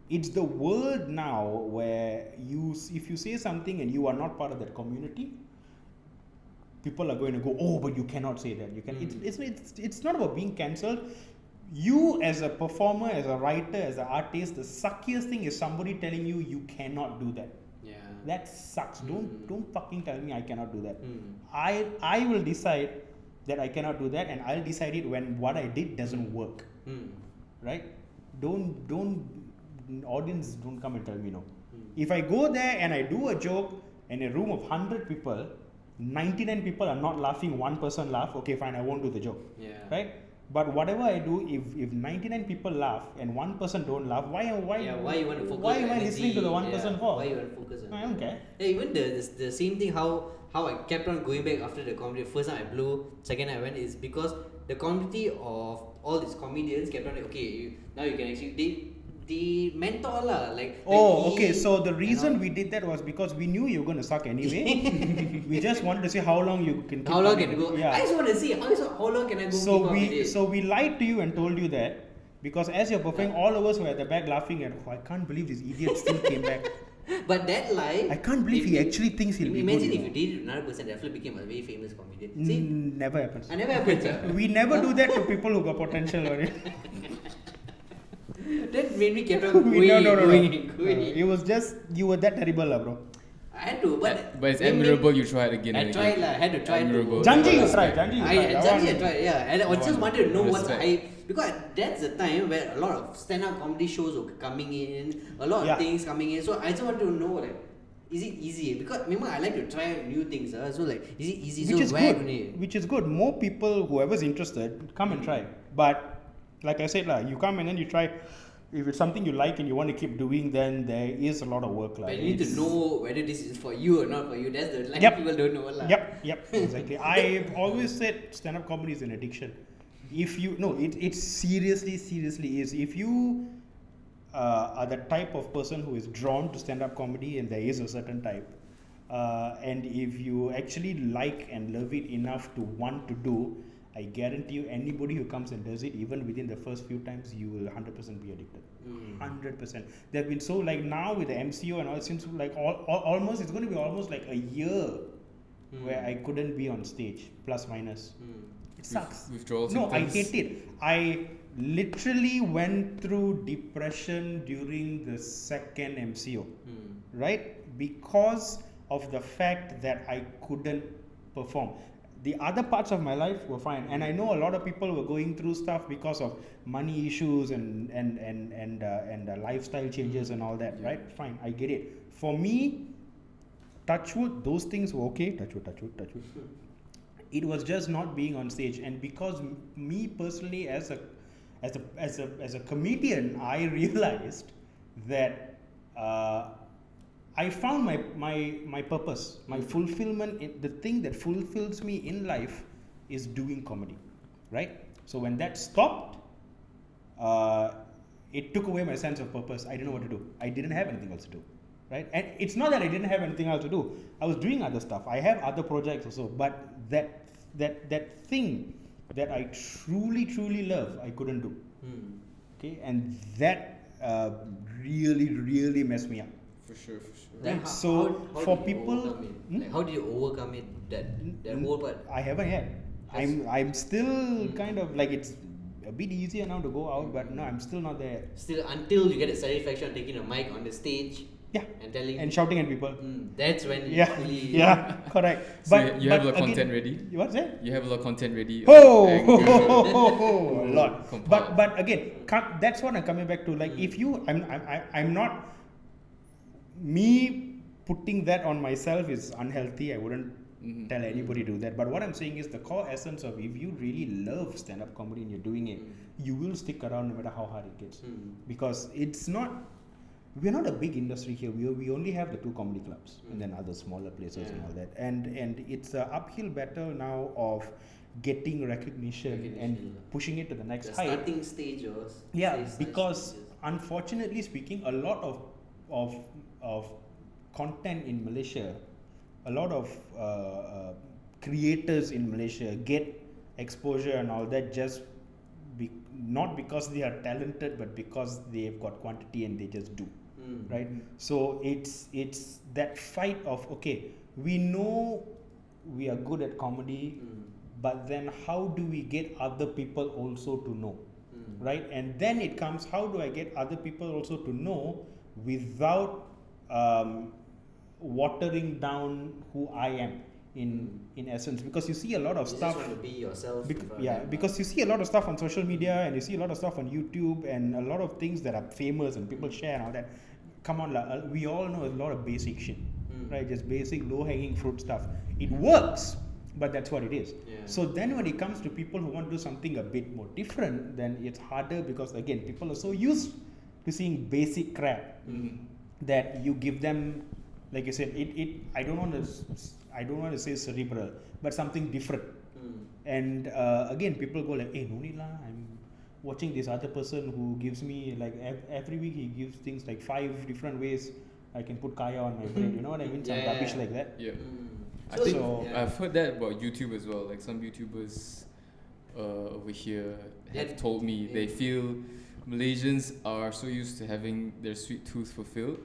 it's the world now where if you say something and you are not part of that community, people are going to go, oh, but you cannot say that. You can. It's not about being cancelled. You as a performer, as a writer, as an artist, the suckiest thing is somebody telling you cannot do that.
Yeah.
That sucks. Don't fucking tell me I cannot do that. I will decide that I cannot do that, and I'll decide it when what I did doesn't work. Right? Audience don't come and tell me no. If I go there and I do a joke in a room of 100 people, 99 people are not laughing, one person laugh, okay fine, I won't do the joke.
Yeah.
Right? But whatever I do, if 99 people laugh and one person don't laugh, why
you want to focus?
Why am I listening to the one person for?
Why you want to focus on?
I don't care.
Yeah, even the same thing. How I kept on going back after the comedy. First time I blew, second time I went is because the community of all these comedians kept on like, okay, now you can actually the mentor lah,
okay, so the reason we did that was because we knew you were going to suck anyway. We just wanted to see how long you can keep.
How long can you go?
Yeah.
I just want to see how long can I go.
So we lied to you and told you that, because as you're performing, all of us were at the back laughing at, oh, I can't believe this idiot still came back.
But that lie,
I can't believe he actually thinks he'll be good.
Imagine if you did it with another person, definitely became a very famous comedian. See?
Never happens.
Never happens.
We never do that to people who got potential on it.
That made me kept on going.
No. It was just, you were that terrible, bro.
I had to, but
it's admirable you tried again.
I tried, I had to try.
Janji you tried.
Janji I tried, yeah. And I just wanted to know because that's the time where a lot of stand-up comedy shows were coming in, a lot of things coming in. So I just wanted to know, like, is it easy? Because remember, I like to try new things. So like, is it easy?
Which is good. More people, whoever's interested, come and try. But like I said, you come and then you try. If it's something you like and you want to keep doing, then there is a lot of work.
But you need to know whether this is for you or not for you. That's the people don't know.
Yep, exactly. I've always said stand-up comedy is an addiction. If you it seriously is. If you are the type of person who is drawn to stand-up comedy, and there is a certain type, and if you actually like and love it enough to want to do, I guarantee you, anybody who comes and does it, even within the first few times, you will 100% be addicted. 100%. They've been so, like, now with the MCO and all, it seems like almost, it's going to be almost like a year where I couldn't be on stage, plus minus. It sucks.
Withdrawal
symptoms. No, I hate it. I literally went through depression during the second MCO, right? Because of the fact that I couldn't perform. The other parts of my life were fine, and I know a lot of people were going through stuff because of money issues and lifestyle changes and all that, right? Fine, I get it. For me, touch wood, those things were okay. Touch wood. It was just not being on stage, and because me personally, as a comedian, I realized that I found my purpose, my fulfillment. The thing that fulfills me in life is doing comedy, right? So when that stopped, it took away my sense of purpose. I didn't know what to do. I didn't have anything else to do, right? And it's not that I didn't have anything else to do. I was doing other stuff. I have other projects also, but that thing that I truly love, I couldn't do. Okay, and that really messed me up.
For sure.
Right. So for people,
how did you overcome it? That whole part.
I haven't yet. I'm still kind of like, it's a bit easier now to go out, but no, I'm still not there.
Still, until you get the satisfaction of taking a mic on the stage.
Yeah.
and telling
And shouting at people.
that's when
Yeah,
it's really
yeah, correct.
So you have a lot of
again-
content ready?
What's that?
You have a lot of content ready.
Oh,
anger,
a lot.
compiled.
But again, that's what I'm coming back to. Like, if you, I'm not. Me putting that on myself is unhealthy. I wouldn't tell anybody to do that. But what I'm saying is the core essence of if you really love stand-up comedy and you're doing it, you will stick around no matter how hard it gets. Because it's not. We're not a big industry here. We only have the 2 comedy clubs and then other smaller places and all that. And it's an uphill battle now of getting recognition and pushing it to the next
the
height.
starting stage or
Because unfortunately speaking, a lot of content in Malaysia, a lot of creators in Malaysia get exposure and all that just not because they are talented, but because they've got quantity and they just do. Right? So it's that fight of, okay, we know we are good at comedy, but then how do we get other people also to know? Right? And then it comes, how do I get other people also to know without watering down who I am in essence? Because you see a lot of
you
stuff.
just want to be yourself.
Because you see a lot of stuff on social media and you see a lot of stuff on YouTube and a lot of things that are famous and people share and all that. Come on, we all know a lot of basic shit, right? Just basic low-hanging fruit stuff. It works, but that's what it is. So then when it comes to people who want to do something a bit more different, then it's harder because again, people are so used to seeing basic crap that you give them, like you said, I don't want to say cerebral, but something different. And again, people go like, hey, no need lah, I'm watching this other person who gives me like every week he gives things like 5 different ways I can put kaya on my bread. You know what I mean? Some rubbish like that.
Yeah. I
So-
think
So-
I've heard that about YouTube as well. Like some YouTubers over here have told me they feel Malaysians are so used to having their sweet tooth fulfilled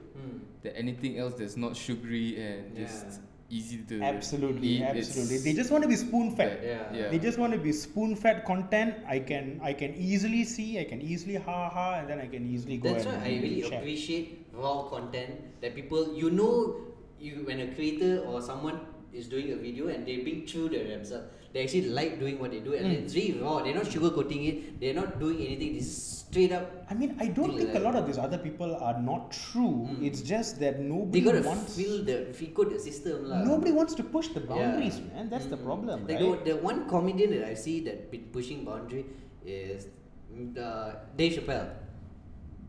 that anything else that's not sugary and just easy to
Absolutely.
eat,
They just want to be spoon-fed.
Yeah.
They just want to be spoon-fed content. I can easily see, I can easily ha, and then I can easily go.
That's why
and
I really
share.
appreciate raw content that people, when a creator or someone is doing a video and they're being true to themselves, they actually like doing what they do and it's really raw. They're not sugarcoating it. They're not doing anything. It's straight up.
I mean, I don't think a lot of these other people are not true. It's just that
They
nobody
gotta
wants.
feel the system lah.
Nobody wants to push the boundaries, man. That's the problem,
Like
right?
the one comedian that I see that been pushing boundary is Dave Chappelle.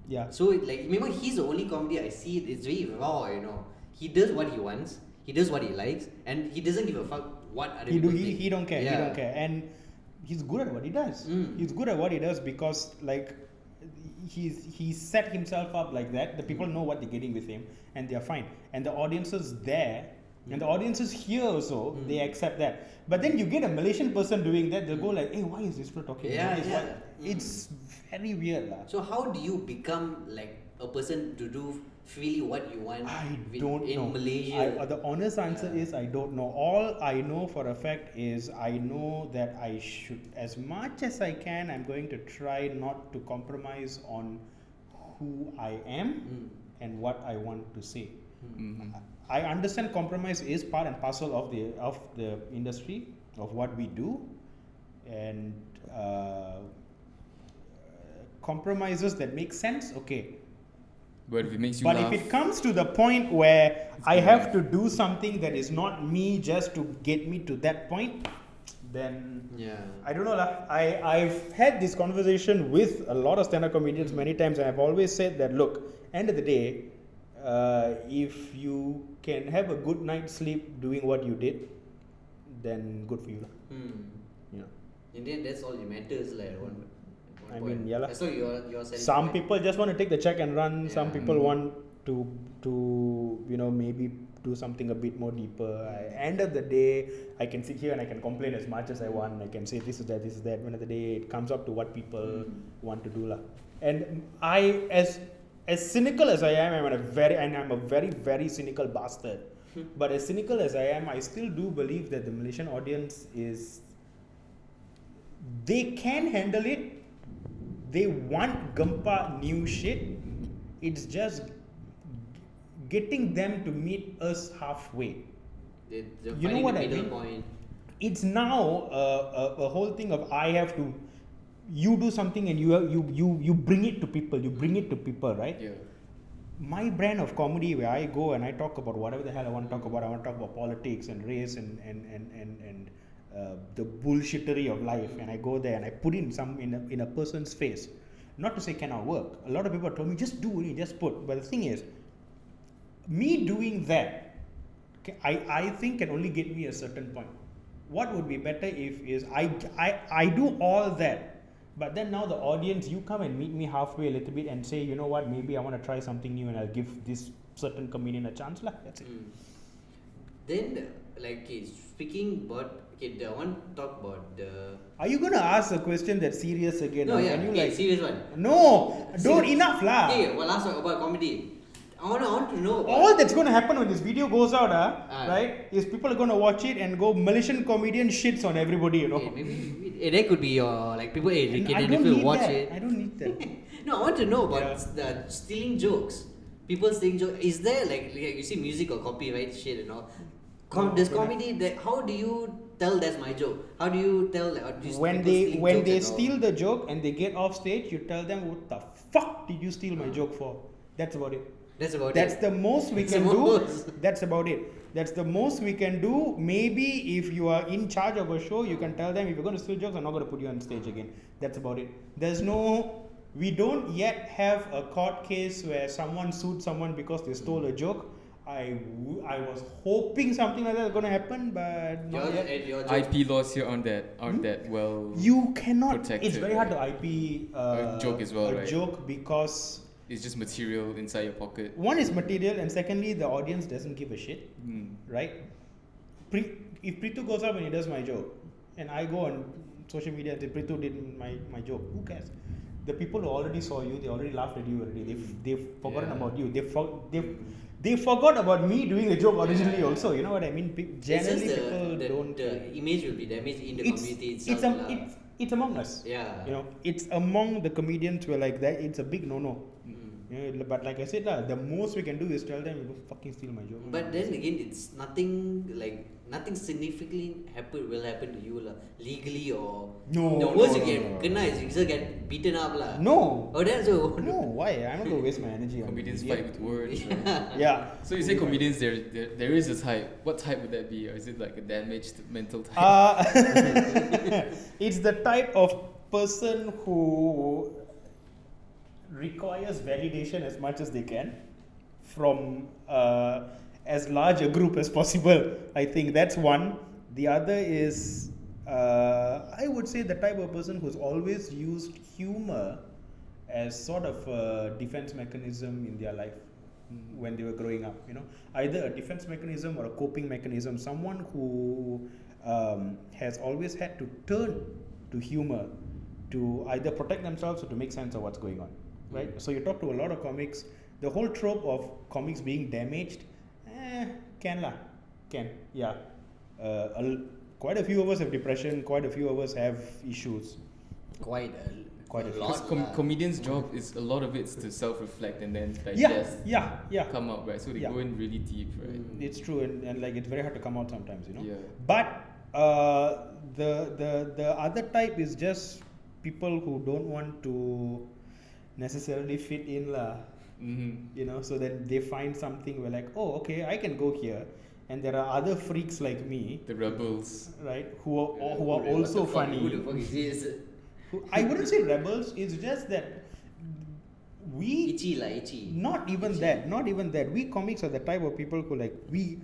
Yeah.
So like remember he's the only comedy I see. It's very raw, He does what he wants. He does what he likes, and he doesn't give a fuck what other people think.
He don't care.
Yeah.
He don't care, and he's good at what he does. He's good at what he does because like he set himself up like that. The people know what they're getting with him, and they're fine. And the audiences there, and the audiences here also, they accept that. But then you get a Malaysian person doing that, they'll go like, "Hey, why is this person talking?"
Yeah,
about this?
yeah.
Why-" It's very weird, lah.
So how do you become like a person to do freely what you want
I
with-
don't
in
know.
Malaysia?
The honest answer
Yeah.
is I don't know. All I know for a fact is I know that I should, as much as I can, I'm going to try not to compromise on who I am and what I want to say. I understand compromise is part and parcel of the industry of what we do, and compromises that make sense. Okay.
But if it makes you
But
laugh,
if it comes to the point where I have to do something that is not me just to get me to that point, then I don't know lah. I've had this conversation with a lot of stand-up comedians many times, and I've always said that, look, end of the day, if you can have a good night's sleep doing what you did, then good for you lah. Yeah.
In the end, that's all that matters like at one
I
point.
mean, yeah lah.
So you're satisfied.
Some people just want to take the check and run. Some
Yeah.
people want to maybe do something a bit more deeper. End of the day, I can sit here and I can complain as much as I want. I can say this is that, this is that. End of the day, it comes up to what people want to do lah. And I, as cynical as I am, I'm a very, very cynical bastard. But as cynical as I am, I still do believe that the Malaysian audience they can handle it. They want Gempa new shit. It's just getting them to meet us halfway.
They're
You know
finding
what
the
I
middle
mean?
point.
It's now a whole thing of I have to, you do something and you bring it to people, right?
Yeah.
My brand of comedy, where I go and I talk about whatever the hell I want to talk about. I want to talk about politics and race and the bullshittery of life, and I go there and I put in a person's face. Not to say cannot work. A lot of people told me just do it, just put. But the thing is, me doing that, I think can only get me a certain point. What would be better is I do all that, but then now the audience, you come and meet me halfway a little bit and say, you know what, maybe I want to try something new and I'll give this certain comedian a chance lah. That's it.
Then, like, okay, speaking about, okay, I want to talk about the.
Are you gonna ask a question that's serious again?
No,
or
yeah,
can you
okay,
like?
serious one.
No, don't
Serious.
enough lah.
Okay, well, last one about comedy. I want to know about.
All that's going to happen when this video goes out,
Ah.
right, is people are going to watch it and go, Malaysian comedian shits on everybody, you know.
Okay, maybe that could be your, like, people, hey,
And
can
I don't
people
need
watch
that.
it?
I don't need that.
No, I want to know about
Yeah.
the stealing jokes. People stealing jokes. Is there, like you see music or copyright shit and all? There's comedy. How do you tell that's my joke? How do you tell? Like, do you
When
people
they
steal jokes and all?
steal the joke and they get off stage, you tell them, what the fuck did you steal my joke for? That's about it.
That's about
That's
it.
the most we
That's
can
the
do.
most.
That's about it. That's the most we can do. Maybe if you are in charge of a show, you can tell them, if you're going to steal jokes, I'm not going to put you on stage again. That's about it. We don't yet have a court case where someone sued someone because they stole a joke. I was hoping something like that was going to happen, but not yet.
Your jokes.
IP laws here aren't that well.
You cannot.
Protected,
It's very hard to
right?
IP
A joke as well,
a
right?
joke because
It's just material inside your pocket.
one is material, and secondly, the audience doesn't give a shit. Right? If Prithu goes up and he does my joke, and I go on social media and say Prithu did my joke, who cares? The people who already saw you, they already laughed at you already. They've forgotten
Yeah.
about you. They forgot about me doing the joke originally
Yeah.
also. You know what I mean?
It's
Generally,
just
people don't.
the image will be damaged in the community itself.
It's among us.
Yeah.
You know, it's among the comedians who are like that. It's a big no-no. You know, but like I said, the most we can do is tell them, you don't fucking steal my joke.
But then again, it's nothing significantly will happen to you legally or.
No,
The worst
no,
you
no,
get
no.
kena is you just get beaten up lah.
No.
Oh, that's so.
No, why? I'm not gonna waste my energy on
Comedians
it.
fight with words. Right?
Yeah.
So you say comedians, there is a type. What type would that be? Or is it like a damaged mental type?
It's the type of person who requires validation as much as they can from as large a group as possible. I think that's one. The other is, I would say, the type of person who's always used humor as sort of a defense mechanism in their life when they were growing up. You know, either a defense mechanism or a coping mechanism. Someone who has always had to turn to humor to either protect themselves or to make sense of what's going on. Right? So you talk to a lot of comics, the whole trope of comics being damaged, can, yeah. Quite a few of us have depression, quite a few of us have issues.
Quite a
few.
lot.
Because comedians' job is a lot of it's to self-reflect and then digest,
Yeah.
come out, right? So they
Yeah.
go in really deep, right?
It's true, and like it's very hard to come out sometimes, you know.
Yeah.
But the other type is just people who don't want to necessarily fit in lah. You know, so that they find something where like, oh, okay, I can go here, and there are other freaks like me,
The rebels.
right, who are
What
also
the fuck,
funny.
Who the fuck is this?
I wouldn't say rebels. It's just that we
Itchy.
not even that. We comics are the type of people who like we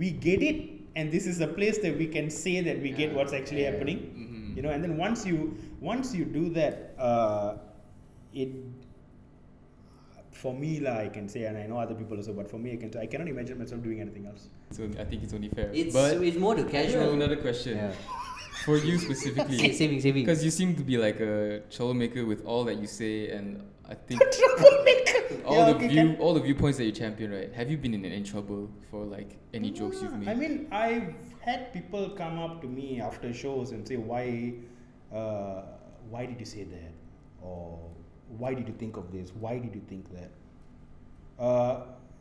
get it, and this is a place that we can say that we get what's actually happening. You know, and then once you do that, it. For me, I can say, and I know other people also, but for me, I cannot imagine myself doing anything else.
So I think it's only fair.
It's more to
I
casual.
have another question.
Yeah.
For you specifically.
Saving.
Because you seem to be like a troublemaker with all that you say, and I think
Troublemaker.
all the viewpoints that you champion, right? Have you been in any trouble for like any jokes you've made?
I mean, I've had people come up to me after shows and say, why did you say that? Or why did you think of this? Why did you think that?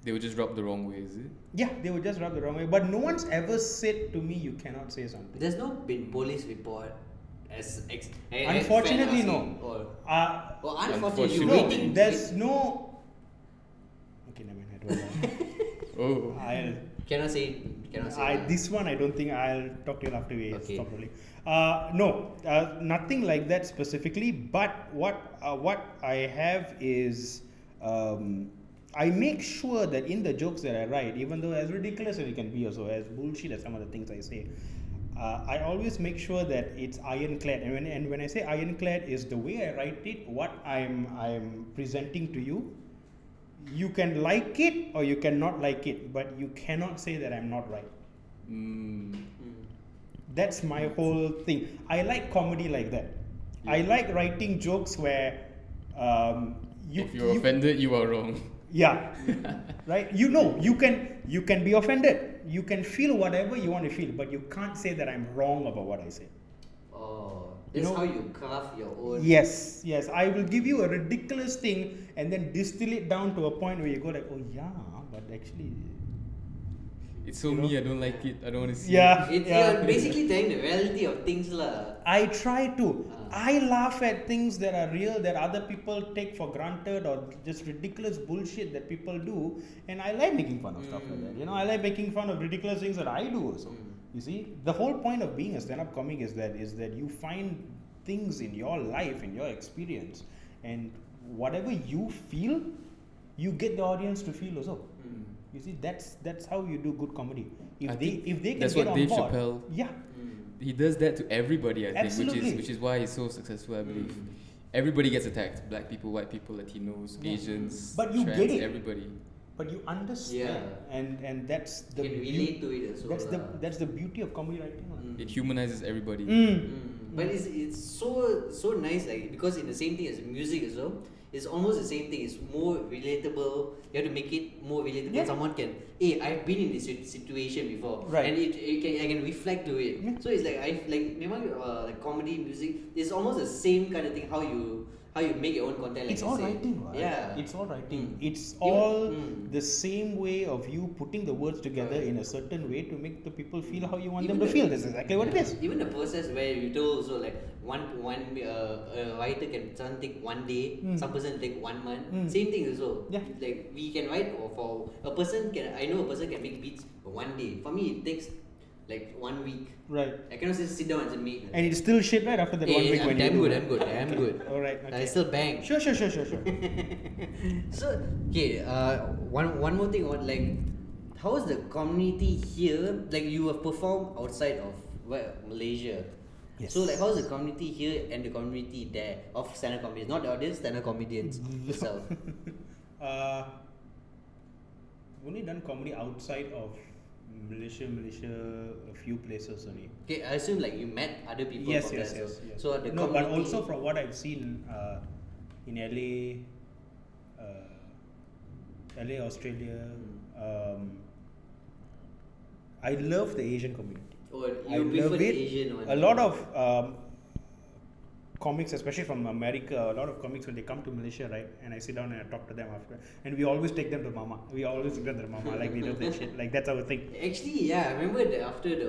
They would just rub the wrong way, is it?
Yeah, they would just rub the wrong way. But no one's ever said to me, you cannot say something.
There's no been police report as
Unfortunately, no.
Or unfortunately,
Unfortunately.
you're
No,
waiting.
there's no. Okay, never mind.
Oh.
I'll.
Cannot say. Cannot say. that.
This one I don't think I'll talk to you after we
Okay.
stop rolling. No, nothing like that specifically. But what I have is I make sure that in the jokes that I write, even though as ridiculous as it can be, also as bullshit as some of the things I say, I always make sure that it's ironclad. And when I say ironclad, is the way I write it, what I'm presenting to you. You can like it or you cannot like it, but you cannot say that I'm not right. That's my whole thing. I like comedy like that. I like writing jokes where
If you're offended, you are wrong.
yeah, right. You can be offended. You can feel whatever you want to feel, but you can't say that I'm wrong about what I say.
Oh,
You
that's
know-
how you craft your own.
Yes. I will give you a ridiculous thing and then distill it down to a point where you go like, oh yeah, but actually,
It's so me, I don't like it, I don't want to see
yeah.
it.
You're basically telling the reality of things, lah.
I try to. I laugh at things that are real that other people take for granted or just ridiculous bullshit that people do, and I like making fun of stuff like that. I like making fun of ridiculous things that I do also. You see, the whole point of being a stand-up comic is that you find things in your life, in your experience, and whatever you feel, you get the audience to feel also. You see, that's how you do good comedy.
I
If
think
they can
that's
get
what
on
Dave
board,
Chappelle-
yeah.
He does that to everybody, I think,
Absolutely.
which is why he's so successful, I believe. Everybody gets attacked. Black people, white people, Latinos, Asians,
But you
trans,
get it.
everybody.
But you understand, and that's the
You can relate to it as well.
that's the beauty of comedy writing.
It humanizes everybody.
But it's so nice, like, because in the same thing as music as well, it's almost the same thing. It's more relatable. You have to make it more relatable.
Yeah.
Someone can, hey, I've been in this situation before,
Right.
and I can reflect to it.
Yeah.
So it's like like comedy, music. It's almost the same kind of thing. How you make your own content. Like
It's
you
all
say.
writing, right?
Yeah.
It's all writing. It's
Even-
all the same way of you putting the words together
Right.
in a certain way to make the people feel how you want
Even
them to
the-
feel. That's exactly what it is.
Even the process where you told also, like one a writer can some take 1 day, some person take 1 month. Same thing also.
Yeah.
Like we can write for a person can I know a person can make beats for 1 day. For me it takes like 1 week.
Right.
I cannot just sit down and just make.
And it's still shit right after that 1 week
I'm
when you
damn
do
good,
it.
I'm good, damn good.
All right.
I
Okay.
still bang.
Sure.
So okay, one more thing. Like, how is the community here? Like, you have performed outside of Malaysia.
Yes.
So like, how's the community here and the community there of stand-up comedians? Not the audience, stand-up comedians itself.
Only done comedy outside of Malaysia, a few places only.
Okay, I assume like you met other people
Yes.
from there.
Yes.
So the
No, but
community-
also from what I've seen in LA, Australia, I love the Asian community.
or
I
you prefer
love
the
it.
Asian one.
A lot of comics, especially from America, a lot of comics when they come to Malaysia, right? And I sit down and I talk to them after, and we always take them to Mama. We always take them to Mama, like we love that shit. Like that's our thing.
Actually, yeah, I remember that after the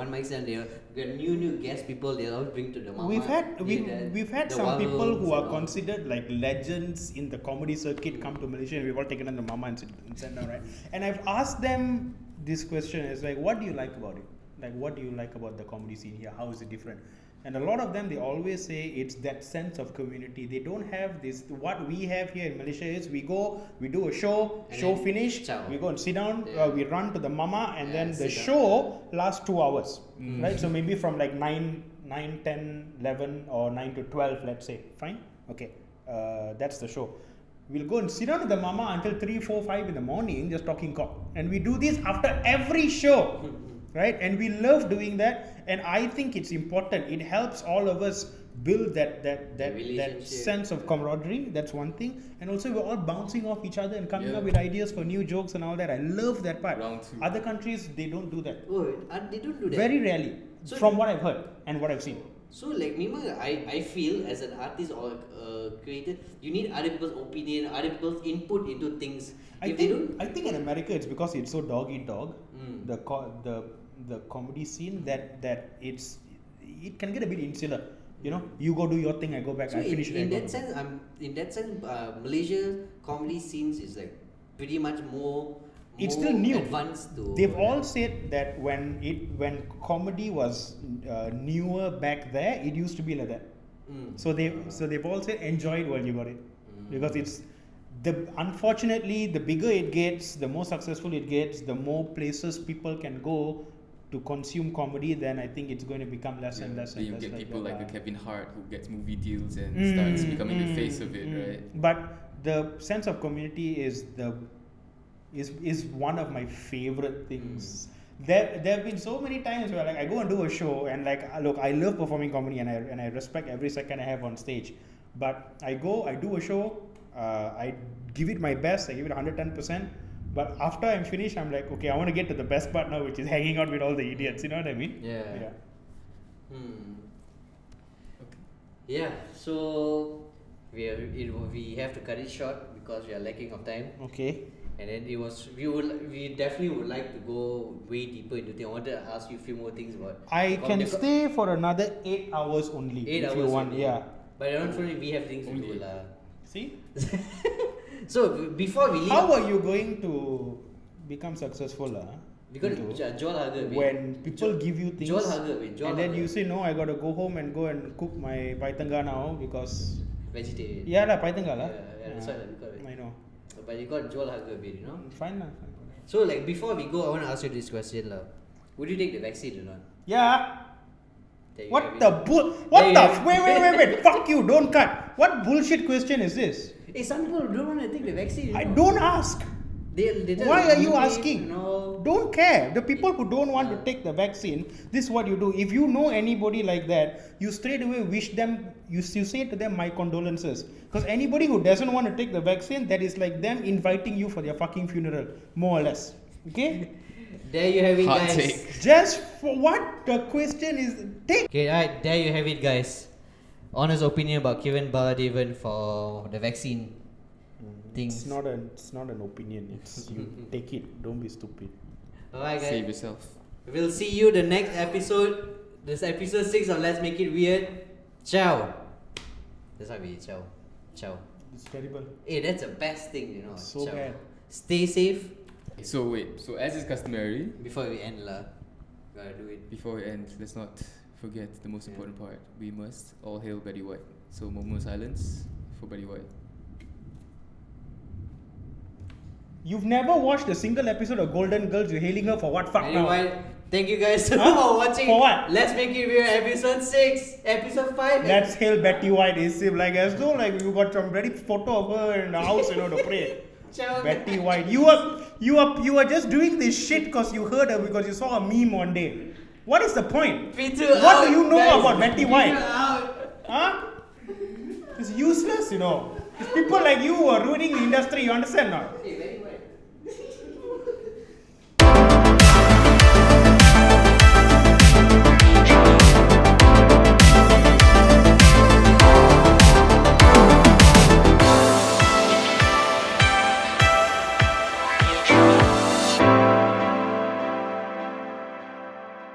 one mic stand, they got new guest people. They always bring to the mama.
We've had
the
some
wild
people
rolls
who are
and all.
considered like legends in the comedy circuit come to Malaysia, and we've all taken them to Mama and sat down, right? And I've asked them this question: is like, what do you like about it? Like, what do you like about the comedy scene here? How is it different? And a lot of them, they always say it's that sense of community. They don't have this. What we have here in Malaysia is we go, we do a show,
And
show
then
finish,
ciao.
we go and sit down,
Yeah.
we run to the mama, and
Yeah,
then the
sit down.
show lasts 2 hours, right? So maybe from like 9, 10, 11, or 9 to 12, let's say. Fine? Okay. That's the show. We'll go and sit down with the mama until 3, 4, 5 in the morning, just talking cock. And we do this after every show. Right, and we love doing that, and I think it's important. It helps all of us build that
relationship.
sense of camaraderie. That's one thing, and also we're all bouncing off each other and coming
Yeah.
up with ideas for new jokes and all that. I love that part.
Round two.
Other countries, they don't do that.
Oh, they don't do that.
Very rarely,
So-
from what I've heard and what I've seen.
So like memang I feel as an artist or a creator, you need other people's opinion, other people's input into things.
I think in America it's because it's so dog eat dog. The comedy scene that it can get a bit insular. You know, you go do your thing, I go back,
So
I finish it.
in that sense, Malaysia comedy scenes is like pretty much more.
It's
more
still new.
Advanced to.
They've all said that when comedy was newer back there, it used to be like that. So they've all said enjoy it while you got it, because it's unfortunately the bigger it gets, the more successful it gets, the more places people can go to consume comedy, then I think it's going to become less and less.
You
and less
get
like
people
that.
like a Kevin Hart who gets movie deals and starts becoming the face of it, right?
But the sense of community is one of my favorite things. There have been so many times where like I go and do a show and like look, I love performing comedy and I respect every second I have on stage. But I do a show, I give it my best, I give it 110%. But after I'm finished, I'm like, okay, I want to get to the best part now, which is hanging out with all the idiots. You know what I mean?
Yeah.
Okay.
Yeah. So we have to cut it short because we are lacking of time.
Okay.
And then we definitely would like to go way deeper into things. I wanted to ask you a few more things about.
I can stay for another 8 hours only
8
if
hours
you want.
only.
Yeah.
But unfortunately, we have things to do lah.
See?
So before we leave,
How are you going to become successful?
because Joel Hager,
When people give you things
Joel Hager,
and then you say, no, I got to go home and go and cook my paitanga now because...
vegetarian.
Yeah, la paitanga la.
Yeah, that's why because
I know.
but you got Joel Hager, you know.
Fine lah.
So like before we go, I want to ask you this question lah. Would you take the vaccine or not?
Yeah.
There you
What
have
the
it.
bull?
There
What
you
the?
have it.
Wait! Fuck you! Don't cut. What bullshit question is this?
Hey, some people don't want to take the vaccine. You
I
know.
don't ask.
They just
Why are you
mutate,
asking?
No.
Don't care. The people who don't want to take the vaccine, this is what you do. If you know anybody like that, you straight away wish them, you say to them, my condolences. Because anybody who doesn't want to take the vaccine, that is like them inviting you for their fucking funeral, more or less. Okay?
There you have it,
Hot
guys.
take.
Just for what the question is, take.
Okay, alright, there you have it, guys. Honest opinion about Keren Bala Devan for the vaccine things.
It's not an opinion. It's you take it. Don't be stupid.
Alright, guys.
Save yourself.
We'll see you the next episode. This episode 6 of Let's Make It Weird. Ciao. That's how we ciao. Ciao.
It's terrible.
Hey, that's the best thing, you know.
So
ciao.
bad.
Stay safe.
So wait, so as is customary,
Before we end lah. Gotta do it.
before we end, let's not forget the most important part. We must all hail Betty White. So moment of silence for Betty White.
You've never watched a single episode of Golden Girls. You're hailing her for what fuck now?
Anyway, thank you guys for watching.
For what?
Let's Make It Weird episode 6. Episode 5.
Let's hail Betty White. Is like as though like you got some ready photo of her in the house, you know, to pray.
Ciao.
Betty White. You are just doing this shit because you heard her because you saw a meme one day. What is the point?
Prithu
What
out,
do you know
guys.
about Betty White?
Prithu out.
Huh? It's useless, you know. It's people like you who are ruining the industry. You understand now?
Hey,